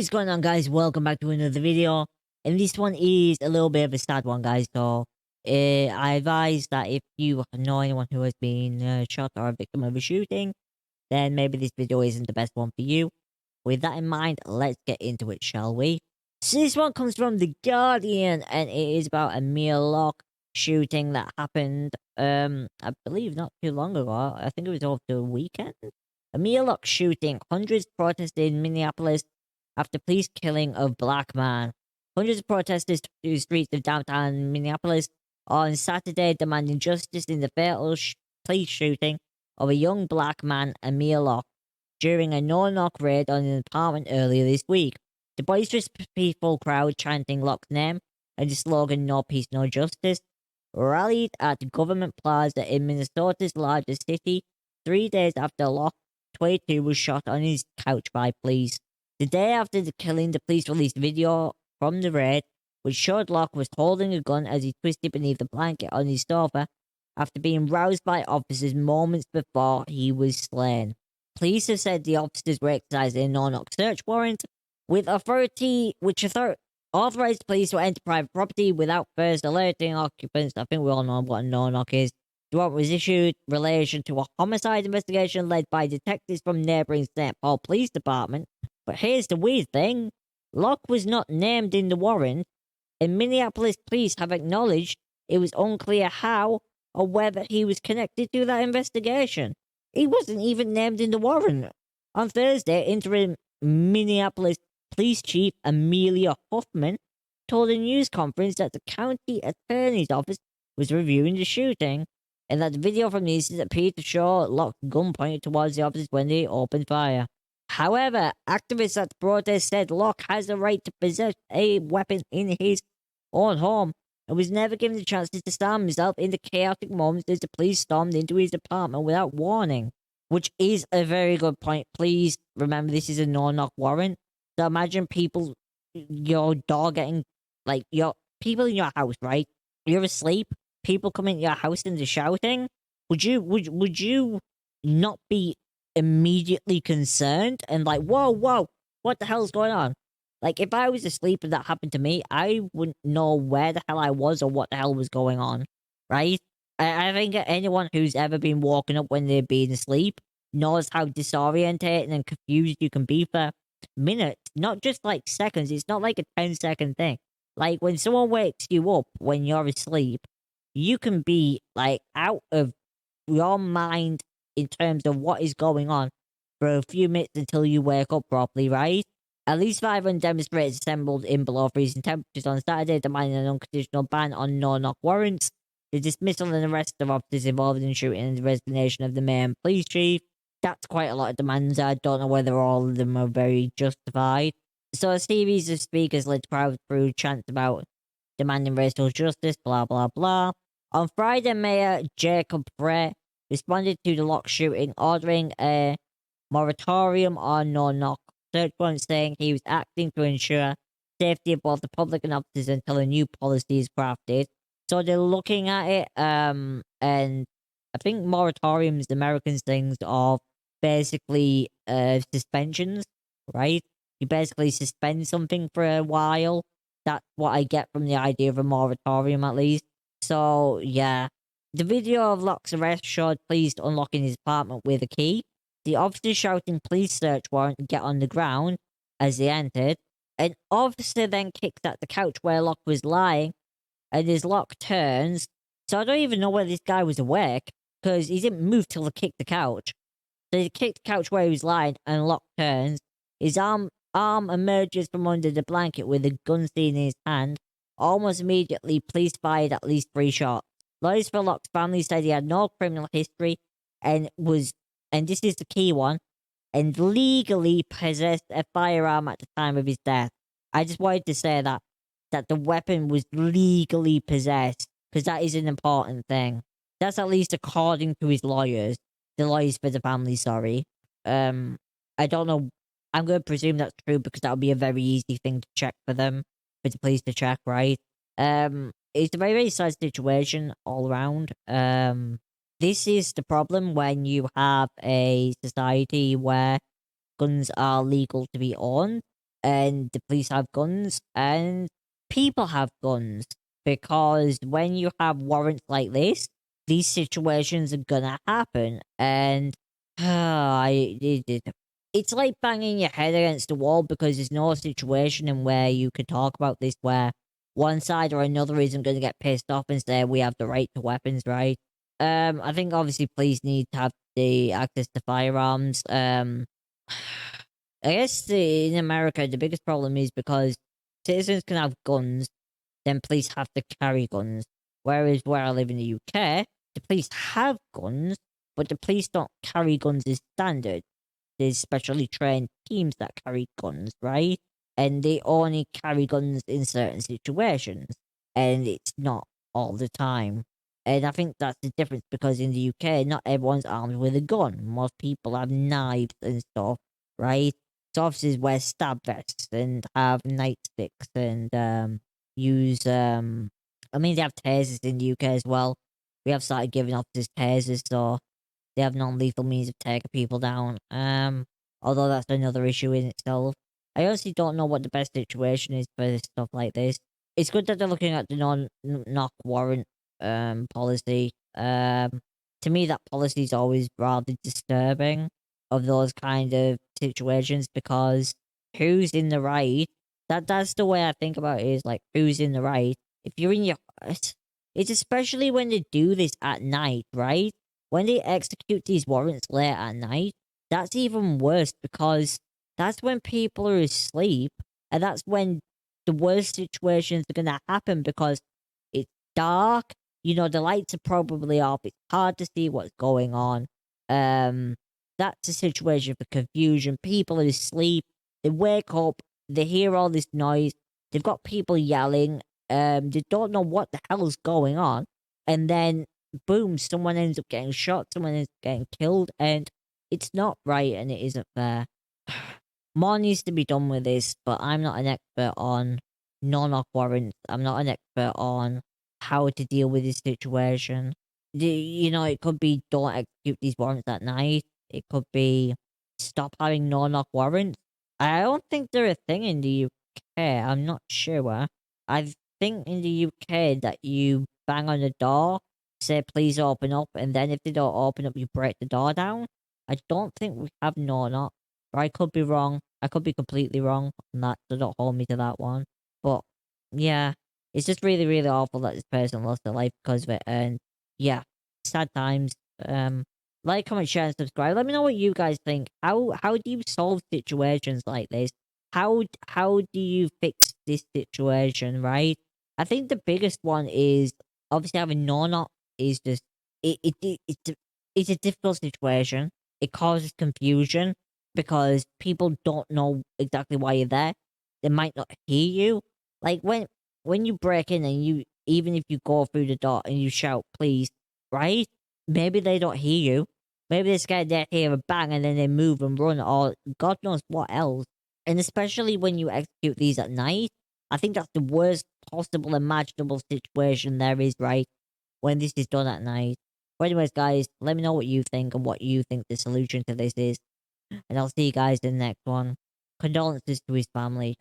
What is going on, guys? Welcome back to another video. And this one is a little bit of a sad one, guys. So, I advise that if you know anyone who has been shot or a victim of a shooting, then maybe this video isn't the best one for you. With that in mind, let's get into it, shall we? So this one comes from The Guardian, and it is about Amir Locke shooting that happened, I believe not too long ago. I think it was over the weekend. Amir Locke shooting. Hundreds protested in Minneapolis after police killing of black man. Hundreds of protesters took to the streets of downtown Minneapolis on Saturday demanding justice in the fatal police shooting of a young black man, Amir Locke, during a no-knock raid on an apartment earlier this week. The boisterous peaceful crowd chanting Locke's name and the slogan "No Peace, No Justice" rallied at Government Plaza in Minnesota's largest city 3 days after Locke, 22, was shot on his couch by police. The day after the killing, the police released video from the raid, which showed Locke was holding a gun as he twisted beneath the blanket on his sofa after being roused by officers moments before he was slain. Police have said the officers were exercising a no-knock search warrant, with authorized police to enter private property without first alerting occupants. I think we all know what a no-knock is. The warrant was issued in relation to a homicide investigation led by detectives from neighboring St. Paul Police Department. But here's the weird thing. Locke was not named in the warrant, and Minneapolis police have acknowledged it was unclear how or whether he was connected to that investigation. He wasn't even named in the warrant. On Thursday, interim Minneapolis Police Chief Amelia Huffman told a news conference that the county attorney's office was reviewing the shooting, and that the video from the incident appeared to show Locke's gun pointed towards the officers when they opened fire. However, activists at the protest said Locke has the right to possess a weapon in his own home and was never given the chance to disarm himself in the chaotic moments as the police stormed into his apartment without warning. Which is a very good point. Please remember, this is a no-knock warrant. So imagine your door getting, people in your house, right? You're asleep, people come into your house and they're shouting. Would you not be immediately concerned and like, whoa, what the hell's going on? Like, if I was asleep and that happened to me, I wouldn't know where the hell I was or what the hell was going on, right? I think anyone who's ever been woken up when they're being asleep knows how disorientating and confused you can be for minutes, not just like seconds. It's not like a 10-second thing. Like, when someone wakes you up when you're asleep, you can be like out of your mind in terms of what is going on for a few minutes until you wake up properly, right? At least 500 demonstrators assembled in below freezing temperatures on Saturday, demanding an unconditional ban on no-knock warrants, the dismissal and arrest of officers involved in the shooting, and the resignation of the mayor and police chief. That's quite a lot of demands. I don't know whether all of them are very justified. So a series of speakers led crowds through chants about demanding racial justice, blah, blah, blah. On Friday, Mayor Jacob Frey responded to the Locke shooting, ordering a moratorium on no-knock search warrants, saying he was acting to ensure safety of both the public and officers until a new policy is crafted. So they're looking at it, and I think moratoriums, Americans things of basically suspensions, right? You basically suspend something for a while. That's what I get from the idea of a moratorium, at least. So, yeah. The video of Locke's arrest showed police unlocking his apartment with a key. The officers shouting "police search warrant" and "get on the ground" as they entered. An officer then kicked at the couch where Locke was lying, and as Locke turns, so I don't even know whether this guy was awake, because he didn't move till he kicked the couch. So he kicked the couch where he was lying, and Locke turns. His arm emerges from under the blanket with a gun seen in his hand. Almost immediately, police fired at least 3 shots. Lawyers for Locke's family said he had no criminal history and this is the key one, and legally possessed a firearm at the time of his death. I just wanted to say that the weapon was legally possessed, because that is an important thing. That's at least according to his lawyers. The lawyers for the family, sorry. I don't know. I'm going to presume that's true because that would be a very easy thing to check for them, for the police to check, right? It's a very, very sad situation all around. This is the problem when you have a society where guns are legal to be owned, and the police have guns, and people have guns. Because when you have warrants like this, these situations are gonna happen, and it's like banging your head against the wall because there's no situation in where you could talk about this where one side or another isn't going to get pissed off and say we have the right to weapons, right? I think obviously police need to have the access to firearms. I guess in America the biggest problem is because citizens can have guns, then police have to carry guns. Whereas where I live in the UK, the police have guns, but the police don't carry guns as standard. There's specially trained teams that carry guns, right? And they only carry guns in certain situations. And it's not all the time. And I think that's the difference because in the UK, not everyone's armed with a gun. Most people have knives and stuff, right? So officers wear stab vests and have nightsticks and use I mean they have tasers in the UK as well. We have started giving officers tasers, so they have non-lethal means of taking people down. Although that's another issue in itself. I honestly don't know what the best situation is for stuff like this. It's good that they're looking at the non-knock warrant policy. To me, that policy is always rather disturbing of those kind of situations because who's in the right? That's the way I think about it. Is like who's in the right? If you're in your, it's especially when they do this at night, right? When they execute these warrants late at night, that's even worse because that's when people are asleep, and that's when the worst situations are gonna happen because it's dark. You know, the lights are probably off. It's hard to see what's going on. Um, that's a situation for confusion. People are asleep. They wake up. They hear all this noise. They've got people yelling. They don't know what the hell's going on, and then boom, someone ends up getting shot. Someone ends up getting killed, and it's not right, and it isn't fair. More needs to be done with this, but I'm not an expert on no-knock warrants. I'm not an expert on how to deal with this situation. You know, it could be don't execute these warrants at night. It could be stop having no-knock warrants. I don't think they're a thing in the UK. I'm not sure. I think in the UK that you bang on the door, say please open up, and then if they don't open up, you break the door down. I don't think we have no-knock. Or I could be wrong. I could be completely wrong on that, so don't hold me to that one. But yeah, it's just really, really awful that this person lost their life because of it. And yeah, sad times. Like, comment, share, and subscribe. Let me know what you guys think. How do you solve situations like this? How do you fix this situation? Right? I think the biggest one is obviously having no knock is just it's a difficult situation. It causes confusion because people don't know exactly why you're there. They might not hear you. Like when you break in and you even if you go through the door and you shout please, right? Maybe they don't hear you. Maybe they're scared they hear a bang and then they move and run or God knows what else. And especially when you execute these at night, I think that's the worst possible imaginable situation there is, right? When this is done at night. But anyways, guys, let me know what you think and what you think the solution to this is. And I'll see you guys in the next one. Condolences to his family.